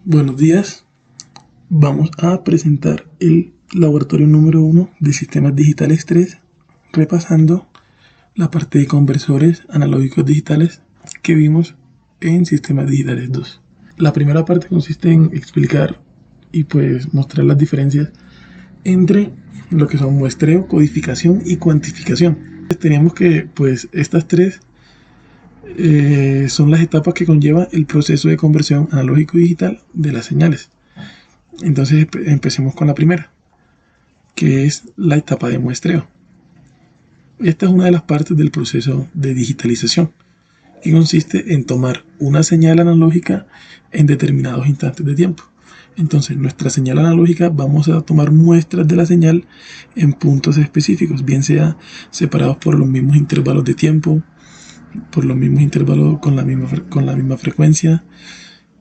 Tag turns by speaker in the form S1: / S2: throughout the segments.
S1: Buenos días, vamos a presentar el laboratorio número 1 de Sistemas Digitales 3, repasando la parte de conversores analógicos digitales que vimos en Sistemas Digitales 2. La primera parte consiste en explicar y pues mostrar las diferencias entre lo que son muestreo, codificación y cuantificación. Tenemos que pues estas tres son las etapas que conlleva el proceso de conversión analógico-digital de las señales. Entonces empecemos con la primera, que es la etapa de muestreo. Esta es una de las partes del proceso de digitalización, que consiste en tomar una señal analógica en determinados instantes de tiempo. Entonces, nuestra señal analógica vamos a tomar muestras de la señal en puntos específicos, bien sea separados por los mismos intervalos de tiempo, por los mismos intervalos con la misma frecuencia,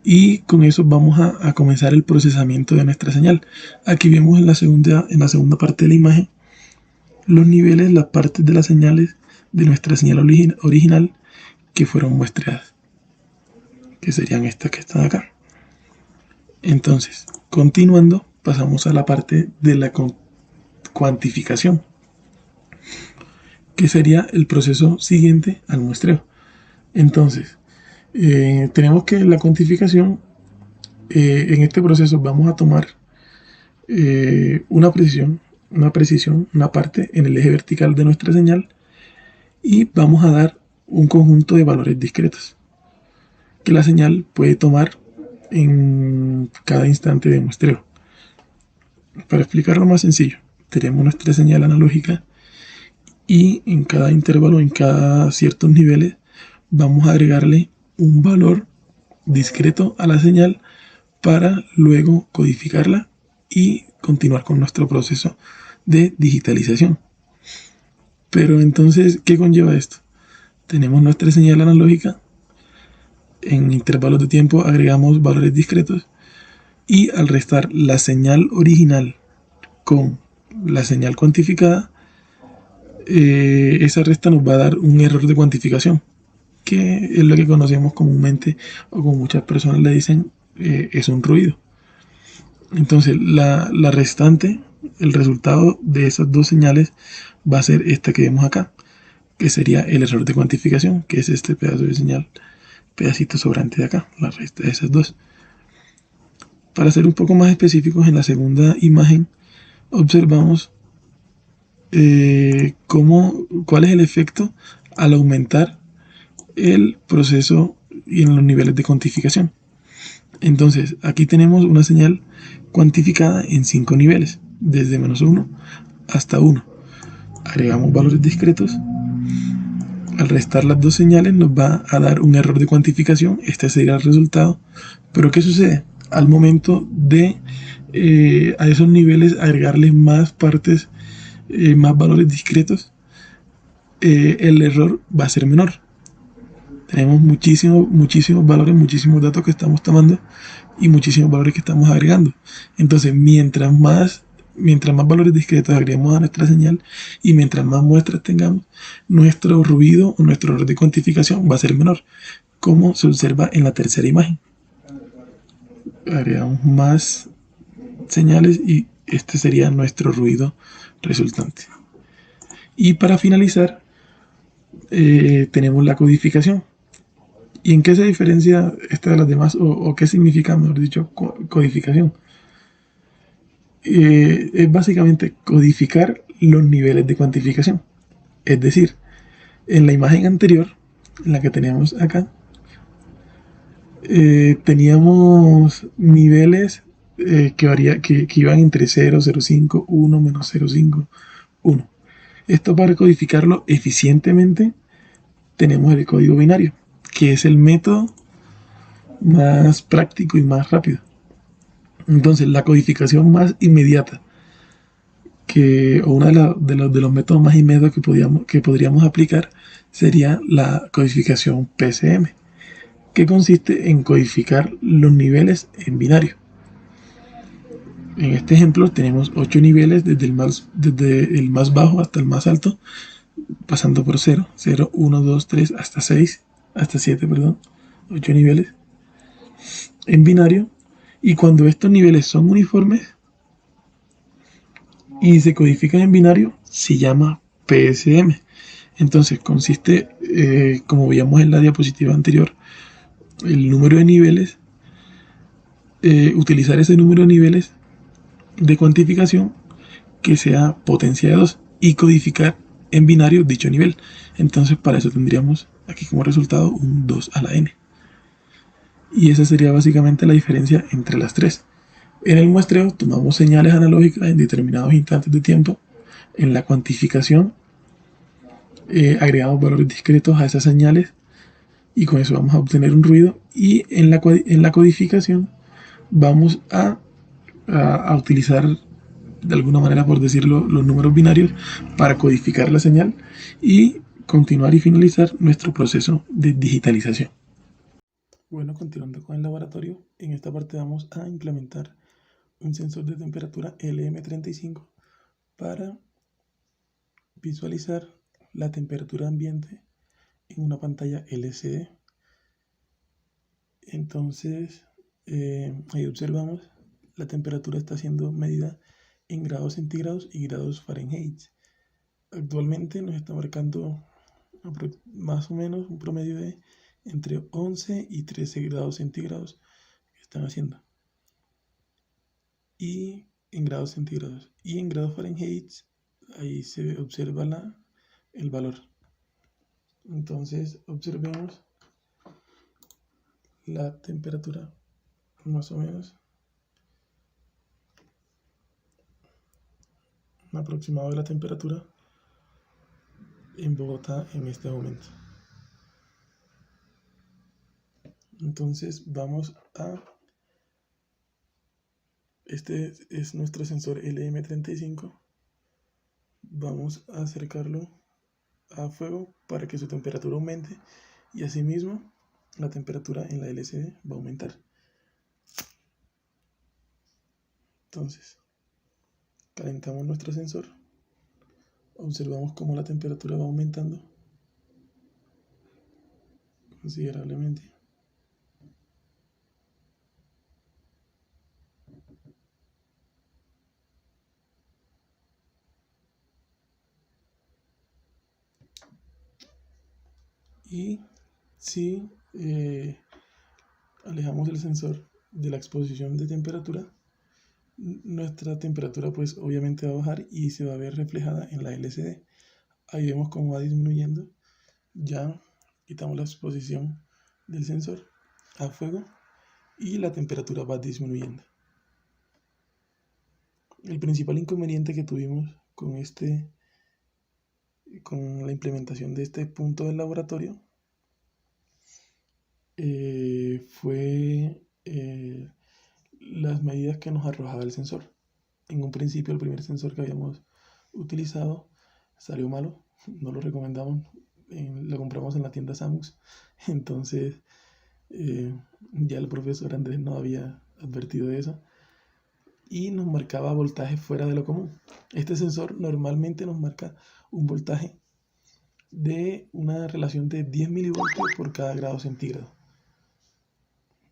S1: y con eso vamos a comenzar el procesamiento de nuestra señal. Aquí vemos en la segunda parte de la imagen los niveles, las partes de las señales de nuestra señal original que fueron muestreadas, que serían estas que están acá. Entonces, continuando, pasamos a la parte de la cuantificación, que sería el proceso siguiente al muestreo. Entonces, tenemos que la cuantificación, en este proceso vamos a tomar una precisión, una parte en el eje vertical de nuestra señal, y vamos a dar un conjunto de valores discretos que la señal puede tomar en cada instante de muestreo. Para explicarlo más sencillo, tenemos nuestra señal analógica y en cada intervalo, en cada ciertos niveles, vamos a agregarle un valor discreto a la señal para luego codificarla y continuar con nuestro proceso de digitalización. Pero entonces, ¿qué conlleva esto? Tenemos nuestra señal analógica, en intervalos de tiempo agregamos valores discretos, y al restar la señal original con la señal cuantificada, esa resta nos va a dar un error de cuantificación, que es lo que conocemos comúnmente, o como muchas personas le dicen, es un ruido. Entonces la restante, el resultado de esas dos señales va a ser esta que vemos acá, que sería el error de cuantificación, que es este pedazo de señal, pedacito sobrante de acá, la resta de esas dos. Para ser un poco más específicos, en la segunda imagen observamos cuál es el efecto al aumentar el proceso y en los niveles de cuantificación. Entonces, aquí tenemos una señal cuantificada en 5 niveles, desde -1 hasta 1. Agregamos valores discretos. Al restar las dos señales nos va a dar un error de cuantificación. Este sería el resultado. Pero ¿qué sucede? Al momento de a esos niveles agregarles más partes, más valores discretos, el error va a ser menor. Tenemos muchísimos valores, muchísimos datos que estamos tomando y muchísimos valores que estamos agregando. Entonces, mientras más valores discretos agreguemos a nuestra señal y mientras más muestras tengamos, nuestro ruido o nuestro error de cuantificación va a ser menor, como se observa en la tercera imagen. Agregamos más señales y este sería nuestro ruido resultante. Y para finalizar, tenemos la codificación. ¿Y en qué se diferencia esta de las demás? ¿O qué significa, mejor dicho, codificación? Es básicamente codificar los niveles de cuantificación. Es decir, en la imagen anterior, en la que tenemos acá, teníamos niveles que iban entre 0, 0,5, 1, menos 0,5, 1. Esto, para codificarlo eficientemente, tenemos el código binario, que es el método más práctico y más rápido. Entonces, la codificación más inmediata, o uno de los métodos más inmediatos que podríamos aplicar, sería la codificación PCM, que consiste en codificar los niveles en binario. En este ejemplo tenemos 8 niveles, desde el más bajo hasta el más alto, pasando por 0, 0, 1, 2, 3, hasta 7, 8 niveles en binario, Y cuando estos niveles son uniformes y se codifican en binario, se llama PSM. Entonces consiste, como veíamos en la diapositiva anterior, el número de niveles, utilizar ese número de niveles de cuantificación que sea potencia de 2 y codificar en binario dicho nivel. Entonces para eso tendríamos aquí como resultado un 2 a la n. Y esa sería básicamente la diferencia entre las tres. En el muestreo tomamos señales analógicas en determinados instantes de tiempo. En la cuantificación agregamos valores discretos a esas señales y con eso vamos a obtener un ruido. Y en la codificación vamos a utilizar de alguna manera, por decirlo, los números binarios para codificar la señal y continuar y finalizar nuestro proceso de digitalización. Bueno, continuando con el laboratorio, en esta parte vamos a implementar un sensor de temperatura LM35 para visualizar la temperatura ambiente en una pantalla LCD. Entonces, ahí observamos la temperatura está siendo medida en grados centígrados y grados Fahrenheit. Actualmente nos está marcando más o menos un promedio de entre 11 y 13 grados centígrados que están haciendo. Y en grados centígrados. Y en grados Fahrenheit, ahí se observa el valor. Entonces, observemos la temperatura, más o menos, un aproximado de la temperatura en Bogotá en este momento. Entonces, vamos a... Este es nuestro sensor LM35. Vamos a acercarlo a fuego para que su temperatura aumente y asimismo la temperatura en la LCD va a aumentar. Entonces, calentamos nuestro sensor, observamos cómo la temperatura va aumentando considerablemente. Y si alejamos el sensor de la exposición de temperatura, nuestra temperatura pues obviamente va a bajar y se va a ver reflejada en la LCD. Ahí vemos cómo va disminuyendo. Ya quitamos la exposición del sensor a fuego y la temperatura va disminuyendo. El principal inconveniente que tuvimos con la implementación de este punto del laboratorio fue las medidas que nos arrojaba el sensor. En un principio el primer sensor que habíamos utilizado salió malo, no lo recomendamos, lo compramos en la tienda Samux, entonces ya el profesor Andrés nos había advertido de eso y nos marcaba voltaje fuera de lo común. Este sensor normalmente nos marca un voltaje de una relación de 10 milivoltios por cada grado centígrado.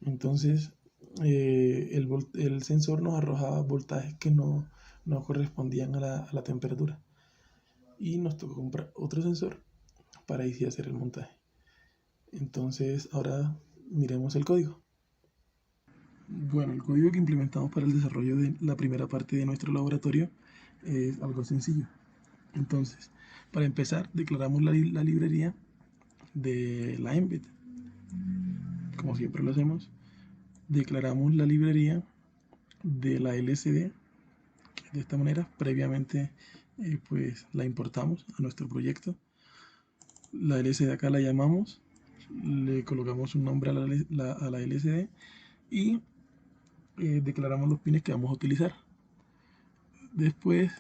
S1: Entonces, el sensor nos arrojaba voltajes que no correspondían a la temperatura. Y nos tocó comprar otro sensor para ahí sí hacer el montaje. Entonces, ahora miremos el código. Bueno, el código que implementamos para el desarrollo de la primera parte de nuestro laboratorio es algo sencillo. Entonces, para empezar, declaramos la librería de la Embed. Como siempre lo hacemos, declaramos la librería de la LCD de esta manera. Previamente, pues la importamos a nuestro proyecto. La LCD acá la llamamos, le colocamos un nombre a la LCD y declaramos los pines que vamos a utilizar. Después,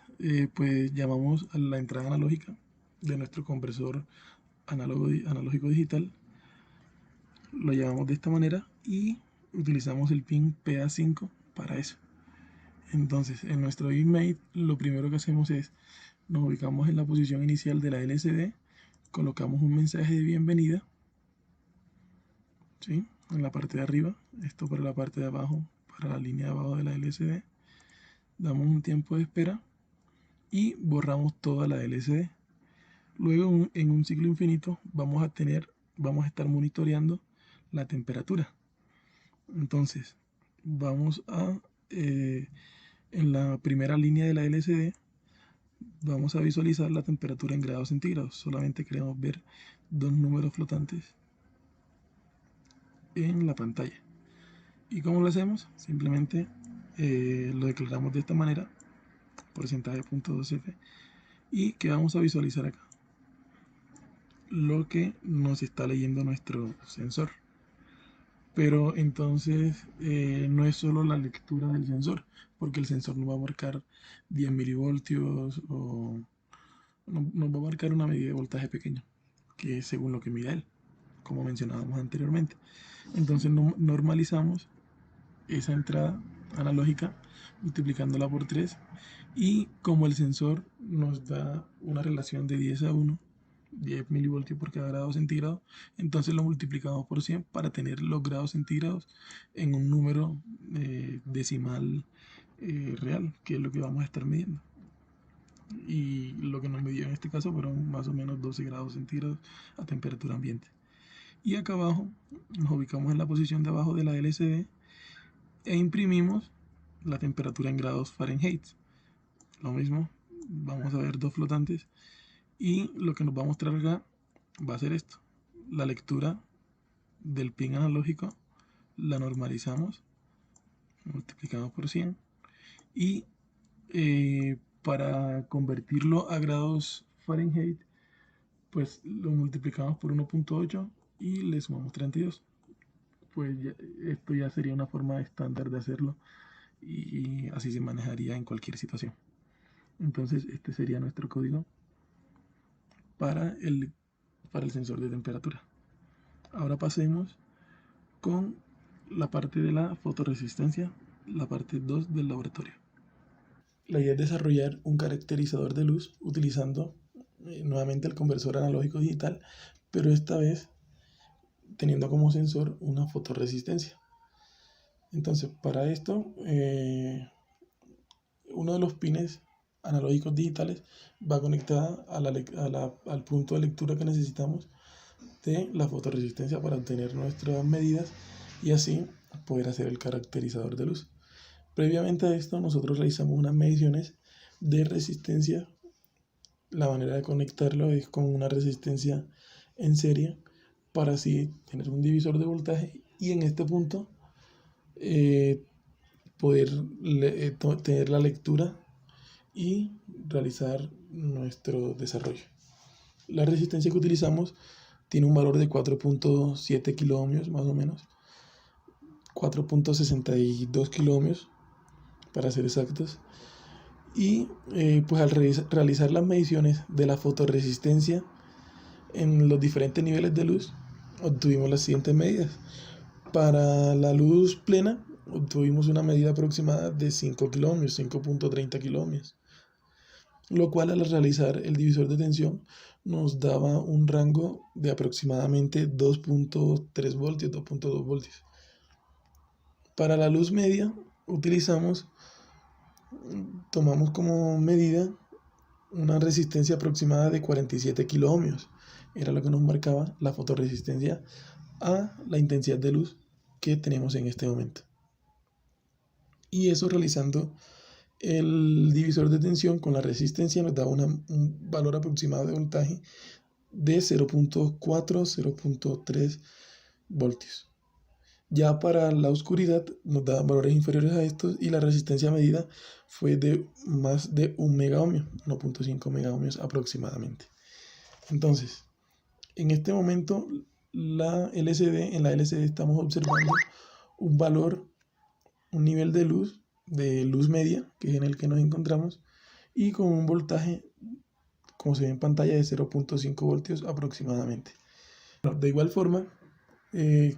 S1: pues llamamos a la entrada analógica de nuestro conversor analógico digital. Lo llamamos de esta manera y utilizamos el pin PA5 para eso. Entonces, en nuestro email, lo primero que hacemos es nos ubicamos en la posición inicial de la LCD, colocamos un mensaje de bienvenida, ¿sí? En la parte de arriba. Esto para la parte de abajo para la línea de abajo de la LCD, damos un tiempo de espera y borramos toda la LCD. Luego en un ciclo infinito vamos a estar monitoreando la temperatura. Entonces vamos a en la primera línea de la LCD vamos a visualizar la temperatura en grados centígrados. Solamente queremos ver dos números flotantes en la pantalla. ¿Y cómo lo hacemos? Simplemente lo declaramos de esta manera, porcentaje .2f, y que vamos a visualizar acá lo que nos está leyendo nuestro sensor. Pero entonces no es solo la lectura del sensor, porque el sensor nos va a marcar 10 milivoltios o nos va a marcar una medida de voltaje pequeño, que es según lo que mida él, como mencionábamos anteriormente. Entonces normalizamos esa entrada analógica multiplicándola por 3, y como el sensor nos da una relación de 10:1, 10 milivoltios por cada grado centígrado, entonces lo multiplicamos por 100 para tener los grados centígrados en un número decimal real, que es lo que vamos a estar midiendo. Y lo que nos midió en este caso fueron más o menos 12 grados centígrados a temperatura ambiente. Y acá abajo nos ubicamos en la posición de abajo de la LCD e imprimimos la temperatura en grados Fahrenheit. Lo mismo, vamos a ver dos flotantes y lo que nos va a mostrar acá va a ser esto: la lectura del pin analógico la normalizamos, multiplicamos por 100, y para convertirlo a grados Fahrenheit pues lo multiplicamos por 1.8 y le sumamos 32. Pues esto ya sería una forma estándar de hacerlo y así se manejaría en cualquier situación. Entonces este sería nuestro código para el sensor de temperatura. Ahora pasemos con la parte de la fotorresistencia, la parte 2 del laboratorio. La idea es desarrollar un caracterizador de luz utilizando nuevamente el conversor analógico digital, pero esta vez teniendo como sensor una fotorresistencia. Entonces, para esto, uno de los pines analógicos digitales va conectada al punto de lectura que necesitamos de la fotorresistencia para obtener nuestras medidas y así poder hacer el caracterizador de luz. Previamente a esto, nosotros realizamos unas mediciones de resistencia. La manera de conectarlo es con una resistencia en serie para así tener un divisor de voltaje y en este punto poder tener la lectura y realizar nuestro desarrollo. La resistencia que utilizamos tiene un valor de 4.7 kiloohmios más o menos, 4.62 kiloohmios para ser exactos. Y pues al realizar las mediciones de la fotorresistencia en los diferentes niveles de luz, obtuvimos las siguientes medidas. Para la luz plena obtuvimos una medida aproximada de 5 kiloohmios, 5.30 kiloohmios, lo cual al realizar el divisor de tensión nos daba un rango de aproximadamente 2.3 voltios, 2.2 voltios. Para la luz media tomamos como medida una resistencia aproximada de 47 kiloohmios. Era lo que nos marcaba la fotorresistencia a la intensidad de luz que tenemos en este momento. Y eso, realizando el divisor de tensión con la resistencia, nos da un valor aproximado de voltaje de 0.4, 0.3 voltios. Ya para la oscuridad nos da valores inferiores a estos y la resistencia medida fue de más de 1 megaohmio, 1.5 megaohmios aproximadamente. Entonces, en este momento en la LCD estamos observando un nivel de luz media, que es en el que nos encontramos, y con un voltaje, como se ve en pantalla, de 0.5 voltios aproximadamente. De igual forma,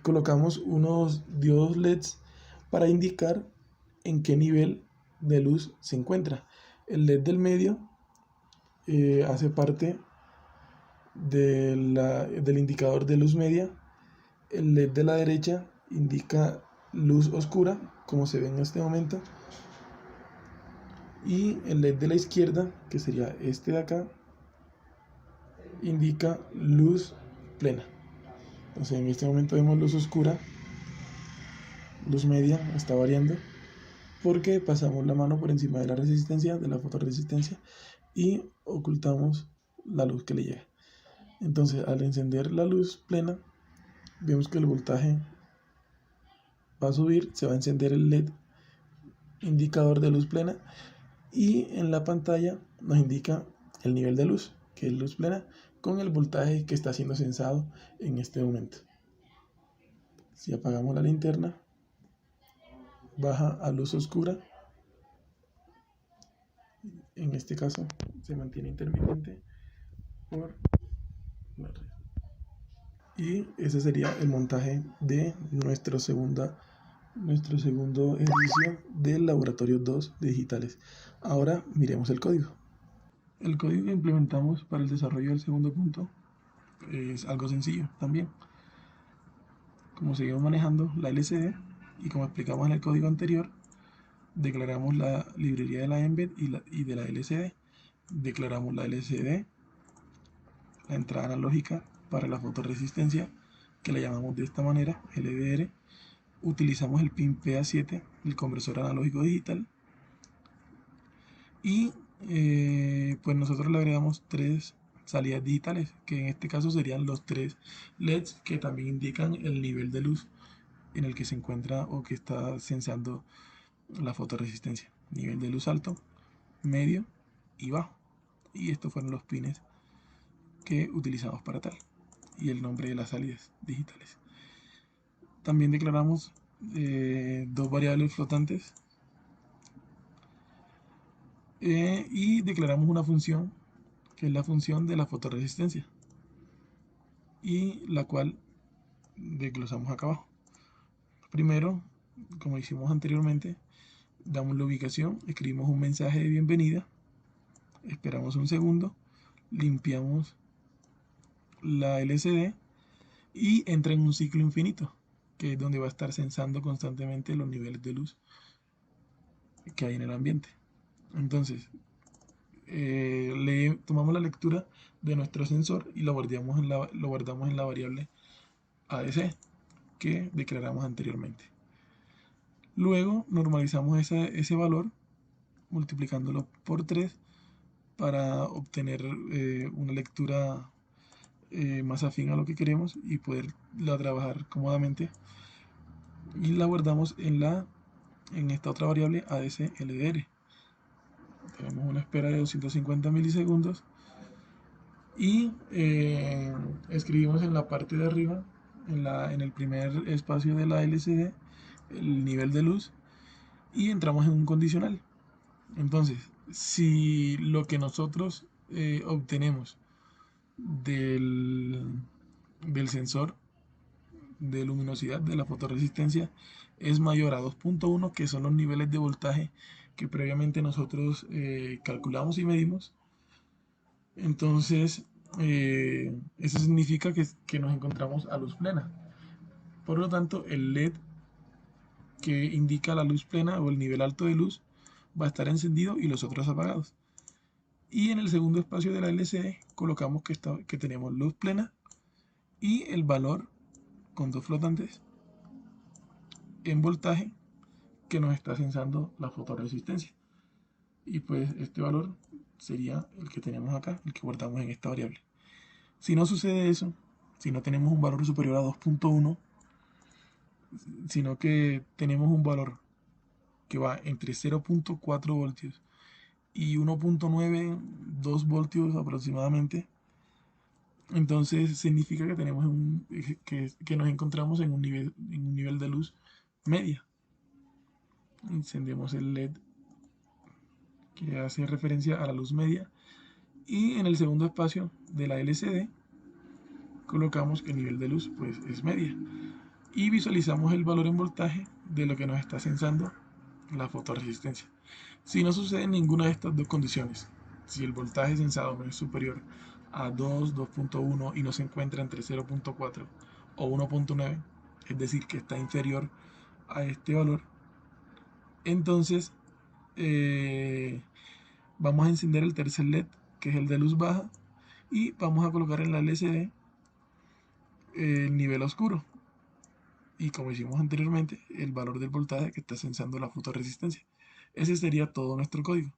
S1: colocamos unos diodos LEDs para indicar en qué nivel de luz se encuentra. El LED del medio hace parte del indicador de luz media. El LED de la derecha indica luz oscura como se ve en este momento, y el LED de la izquierda, que sería este de acá, indica luz plena. Entonces en este momento vemos luz oscura, luz media, está variando, porque pasamos la mano por encima de la resistencia, de la fotorresistencia, y ocultamos la luz que le llega. Entonces al encender la luz plena, vemos que el voltaje va a subir, se va a encender el LED indicador de luz plena, y en la pantalla nos indica el nivel de luz, que es luz plena, con el voltaje que está siendo censado en este momento. Si apagamos la linterna, baja a luz oscura. En este caso se mantiene intermitente por la red. Y ese sería el montaje de nuestro segundo ejercicio del laboratorio 2 de digitales. Ahora miremos el código. El código que implementamos para el desarrollo del segundo punto es algo sencillo también. Como seguimos manejando la LCD y como explicamos en el código anterior, declaramos la librería de la embed y de la LCD. Declaramos la LCD, la entrada analógica para la fotorresistencia, que la llamamos de esta manera, LDR. Utilizamos el pin PA7, el conversor analógico digital, y pues nosotros le agregamos 3 salidas digitales, que en este caso serían los 3 LEDs que también indican el nivel de luz en el que se encuentra o que está sensando la fotorresistencia. Nivel de luz alto, medio y bajo. Y estos fueron los pines que utilizamos para tal, y el nombre de las salidas digitales. También declaramos 2 variables flotantes, y declaramos una función que es la función de la fotorresistencia, y la cual desglosamos acá abajo. Primero, como hicimos anteriormente, damos la ubicación, escribimos un mensaje de bienvenida, esperamos un segundo, limpiamos la LCD y entra en un ciclo infinito, que es donde va a estar sensando constantemente los niveles de luz que hay en el ambiente. Entonces, tomamos la lectura de nuestro sensor y lo guardamos en la variable ADC que declaramos anteriormente. Luego normalizamos ese valor multiplicándolo por 3 para obtener una lectura más afín a lo que queremos y poderla trabajar cómodamente, y la guardamos en esta otra variable ADC LDR. Tenemos una espera de 250 milisegundos y escribimos en la parte de arriba, en el primer espacio de la LCD, el nivel de luz, y entramos en un condicional. Entonces, si lo que nosotros obtenemos del sensor de luminosidad de la fotorresistencia es mayor a 2.1, que son los niveles de voltaje que previamente nosotros calculamos y medimos, entonces eso significa que nos encontramos a luz plena. Por lo tanto, el LED que indica la luz plena o el nivel alto de luz va a estar encendido y los otros apagados. Y en el segundo espacio de la LCD colocamos que tenemos luz plena y el valor con 2 flotantes en voltaje que nos está sensando la fotorresistencia. Y pues este valor sería el que tenemos acá, el que guardamos en esta variable. Si no sucede eso, si no tenemos un valor superior a 2.1, sino que tenemos un valor que va entre 0.4 voltios y 1.9, 2 voltios aproximadamente, entonces significa que tenemos que nos encontramos en un nivel de luz media. Encendemos el LED que hace referencia a la luz media, y en el segundo espacio de la LCD colocamos que el nivel de luz pues es media, y visualizamos el valor en voltaje de lo que nos está sensando la fotorresistencia. Si no sucede ninguna de estas dos condiciones, si el voltaje sensado no es superior a 2, 2.1 y no se encuentra entre 0.4 o 1.9, es decir, que está inferior a este valor, Entonces, eh, vamos a encender el tercer LED, que es el de luz baja, y vamos a colocar en la LCD el nivel oscuro. Y como hicimos anteriormente, el valor del voltaje que está sensando la fotoresistencia. Ese sería todo nuestro código.